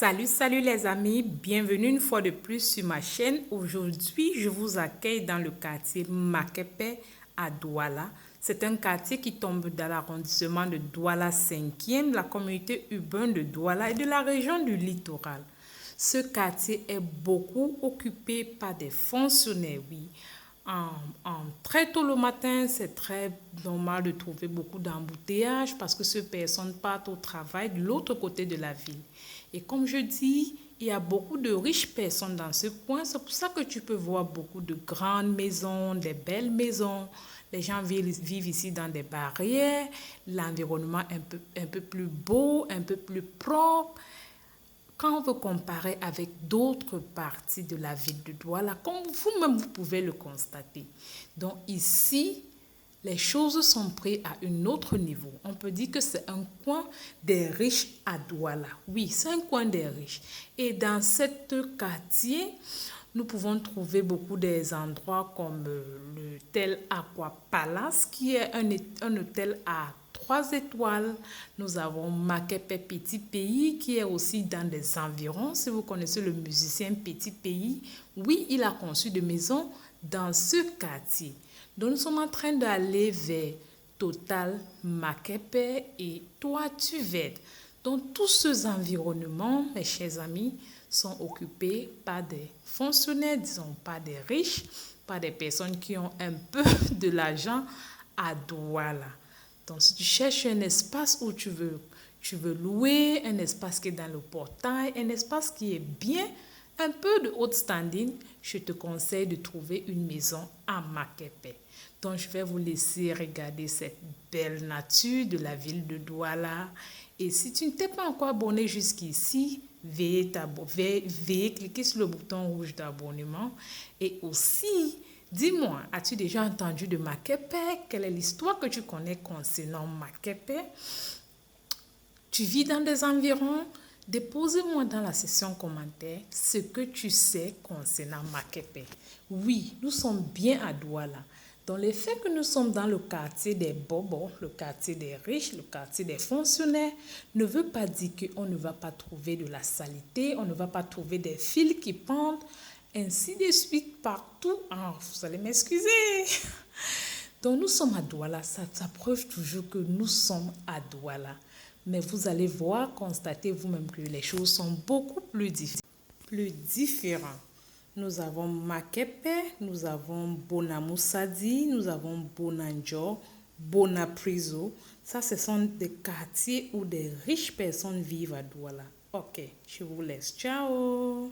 Salut les amis, bienvenue une fois de plus sur ma chaîne. Aujourd'hui, je vous accueille dans le quartier Makepe à Douala. C'est un quartier qui tombe dans l'arrondissement de Douala 5e, la communauté urbaine de Douala et de la région du littoral. Ce quartier est beaucoup occupé par des fonctionnaires, oui. Très tôt le matin, c'est très normal de trouver beaucoup d'embouteillages parce que ces personnes partent au travail de l'autre côté de la ville. Et comme je dis, il y a beaucoup de riches personnes dans ce coin. C'est pour ça que tu peux voir beaucoup de grandes maisons, des belles maisons. Les gens vivent ici dans des barrières, l'environnement un peu plus beau, un peu plus propre. Quand on veut comparer avec d'autres parties de la ville de Douala, comme vous-même vous pouvez le constater. Donc ici, les choses sont prises à un autre niveau. On peut dire que c'est un coin des riches à Douala. Oui, c'est un coin des riches. Et dans ce quartier, nous pouvons trouver beaucoup des endroits comme l'hôtel Aqua Palace, qui est un hôtel à 3 étoiles. Nous avons Makepe Petit Pays, qui est aussi dans des environs. Si vous connaissez le musicien Petit Pays, oui, il a conçu des maisons dans ce quartier. Donc, nous sommes en train d'aller vers Total Makepe et Toi tu Veux. Donc, tous ces environnements, mes chers amis, sont occupés par des fonctionnaires, disons pas des riches, par des personnes qui ont un peu de l'argent à Douala. Donc, si tu cherches un espace où tu veux louer, un espace qui est dans le portail, un espace qui est bien, un peu de haute standing, je te conseille de trouver une maison à Makepe. Donc, je vais vous laisser regarder cette belle nature de la ville de Douala. Et si tu ne t'es pas encore abonné jusqu'ici, veuillez cliquer sur le bouton rouge d'abonnement. Et aussi, dis-moi, as-tu déjà entendu de Makepe? Quelle est l'histoire que tu connais concernant Makepe? Tu vis dans des environs? Déposez-moi dans la section commentaires ce que tu sais concernant Makepe. Oui, nous sommes bien à Douala. Dans le fait que nous sommes dans le quartier des bobos, le quartier des riches, le quartier des fonctionnaires, ne veut pas dire qu'on ne va pas trouver de la saleté, on ne va pas trouver des fils qui pendent, ainsi de suite partout. Ah, vous allez m'excuser. Donc nous sommes à Douala, ça prouve toujours que nous sommes à Douala. Mais vous allez voir, constater vous-même que les choses sont beaucoup plus différentes. Nous avons Makepe, nous avons Bonamoussadi, nous avons Bonanjo, Bonapriso. Ça, ce sont des quartiers où des riches personnes vivent à Douala. Ok, je vous laisse. Ciao!